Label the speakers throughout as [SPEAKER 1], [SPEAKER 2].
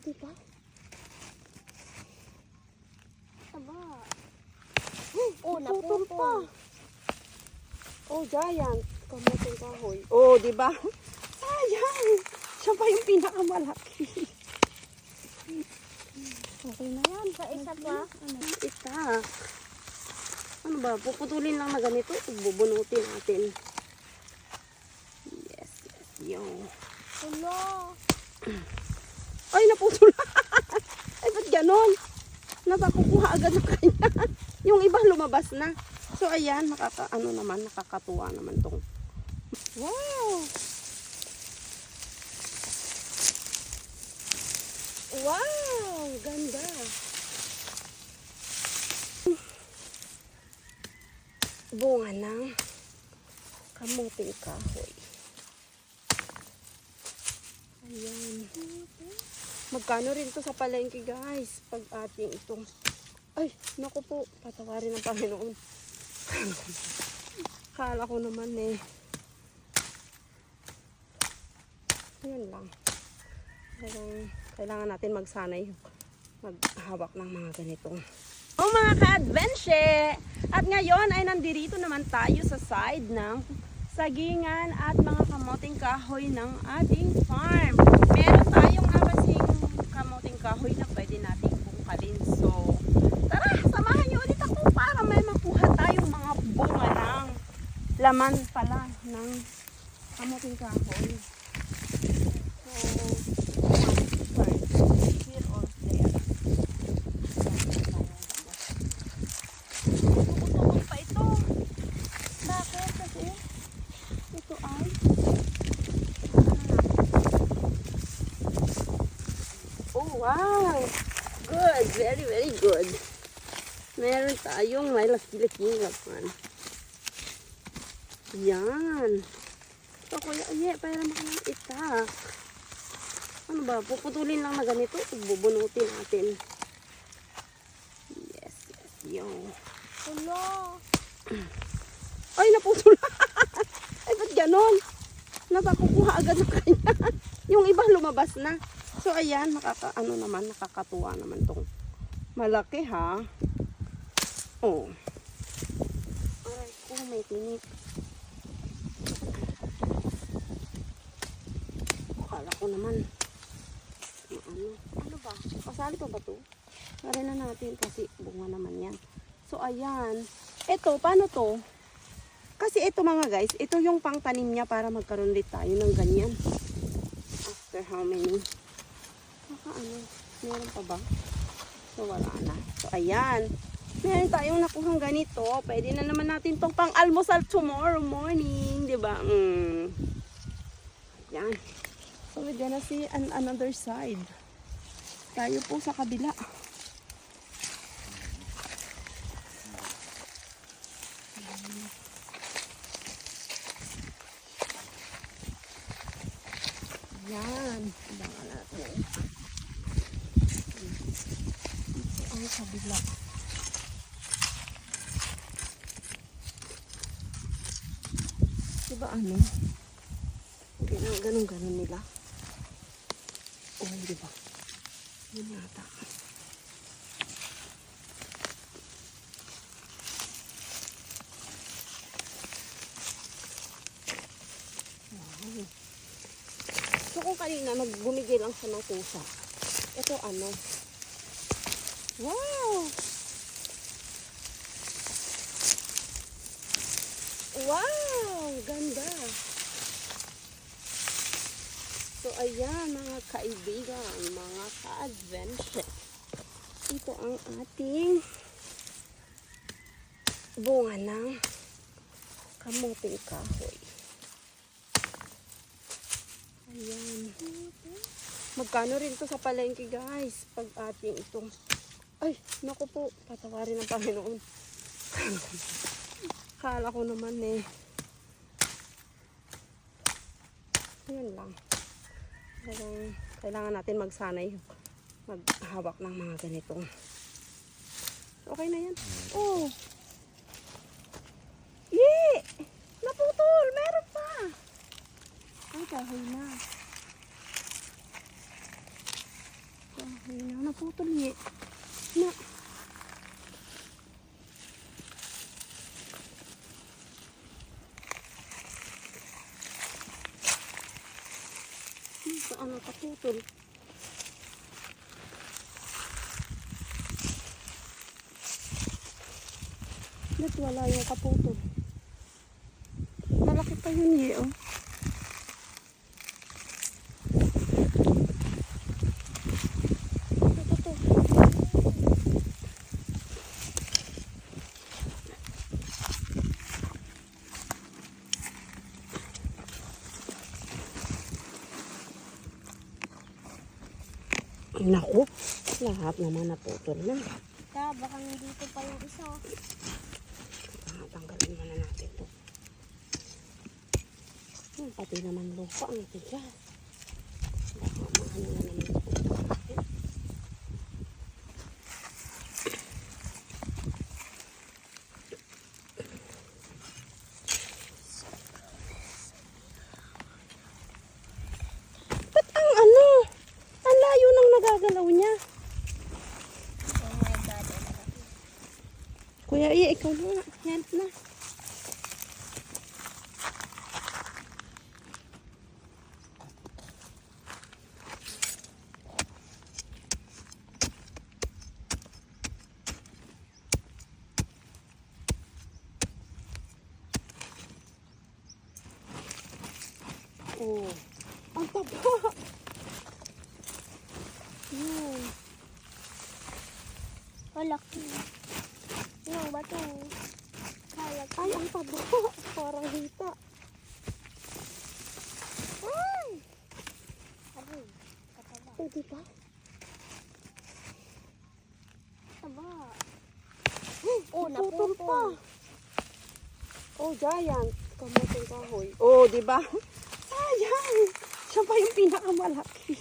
[SPEAKER 1] diba? Aba. Oh,
[SPEAKER 2] Naputol pa.
[SPEAKER 1] naputol.
[SPEAKER 2] Oh, giant. Kamuting kahoy. Oh, di ba? Sayang. Siya pa yung pinakamalaki.
[SPEAKER 1] Okay na yan. Sa isa pa.
[SPEAKER 2] Ita. Ano ba? Puputulin lang na ganito. Bubunutin natin. Yes, yes. Yung.
[SPEAKER 1] Hello.
[SPEAKER 2] Ay, naputol. Ay, ba't ganon? Napakukuha agad ng kanya. Yung iba lumabas na. So, ayan. Nakakatuwa naman tong. Wow! Wow! Ganda! Bunga ng kamuting kahoy. Ayan. Magkano rin to sa palengke, guys? Pag ating itong... Ay, naku po. Patawarin ng Panginoon. Kala ko naman eh. Yun lang. Kailangan natin magsanay maghawak ng mga ganitong. Oh, mga ka-adventure! At ngayon ay nandirito naman tayo sa side ng sagingan at mga kamuting kahoy ng ating farm. Meron tayong nakasing kamuting kahoy na pwede nating bungkalin. So, tara, samahan niyo ulit ako para may makuha tayong mga bunga ng laman pala ng kamuting kahoy. Here or there. Tumututok pa ito. Bakit? Kasi ito ay oh wow! Good! Very, very good. Meron tayong may laki-laking laman. Yan. Ito kuya, ay, para makalang itak. Ano ba? Puputulin lang na ganito. Bubunutin natin. Yes, yes. Yung.
[SPEAKER 1] Hello.
[SPEAKER 2] Ay, naputol. Ay, ba't ganon? Napakukuha agad ng kanya. Yung iba lumabas na. So, ayan. Nakakatuwa naman tong malaki, ha? Oh. Aray ko, may tinik. Akala ko naman. Ano ba? Kasali pa ba to? Tara na natin kasi bunga naman yan. So, ayan. Ito, paano to? Kasi ito mga guys, ito yung pangtanim niya para magkaroon ulit tayo ng ganyan. After how many? Meron pa ba? So, wala na. So, ayan. Meron tayong nakuhang ganito. Pwede na naman natin tong pang-almusal tomorrow morning. Diba? Ayan. So, we're gonna see another side. Tayo po sa kabila. Yan. Abangan natin. Ito ang kabila. Diba ano? Ganun nila. Oh, diba? Yun yata. Wow. So kung kanina nagbumigay lang siya ng kusa. Ito ano? Wow! Wow! Ganda! So ayan mga kaibigan, mga ka-adventure. Ito ang ating bunga ng kamuting kahoy. Ayan. Magkano rin to sa palengke, guys? Pag ating itong... Ay, naku po. Patawarin ng Panginoon. Kala ko naman eh. Yun lang. Kailangan natin magsanay maghawak ng mga ganitong. Okay na yan. Oh! Yee! Naputol! Meron pa! Ay, kahoy na. So, naputol eh. Na. Saan nakaputol? Ba't wala yung kaputol? Malaki pa yun eh, oh. Ito. Ay, naku. Lahat naman naputol na.
[SPEAKER 1] Kaya baka nandito pa yung isa.
[SPEAKER 2] Tanggalin muna natin ito. Pati naman lupa ang tigas. Baka maano na naman ito. Ba't ang ano? Ang layo nang nagagalaw niya.
[SPEAKER 1] Oh my God.
[SPEAKER 2] Kuya, ikaw na. Help na. Oh, ang taba.
[SPEAKER 1] Yun. Malaki. Yung bato. Malaki.
[SPEAKER 2] Ay, ang taba. Parang hita.
[SPEAKER 1] Ay! Aray. Kataba.
[SPEAKER 2] Oh, diba?
[SPEAKER 1] Kataba.
[SPEAKER 2] Naputol
[SPEAKER 1] Oh, naputol
[SPEAKER 2] pa. Oh, giant. Kamuting kahoy. Oh, diba? Sayang. Siya pa yung pinakamalaki.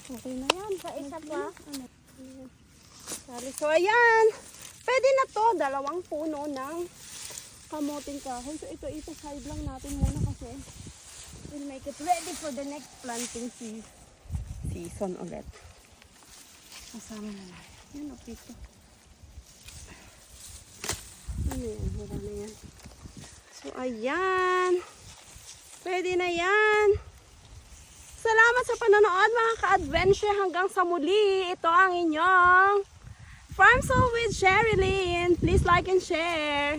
[SPEAKER 1] Okay na yan. Sa isa pa.
[SPEAKER 2] So, ayan. Pwede na to. 2 puno ng kamuting kahoy. So, ito side lang natin muna kasi we'll make it ready for the next planting season ulit. Kasama na natin. Yan, okay to. Ano yan? Wala na yan. So, ayan. Pwede na yan. Salamat sa panonood mga ka-adventure. Hanggang sa muli. Ito ang inyong Farm Soul with Sherilyn. Please like and share.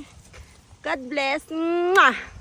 [SPEAKER 2] God bless. Mwah!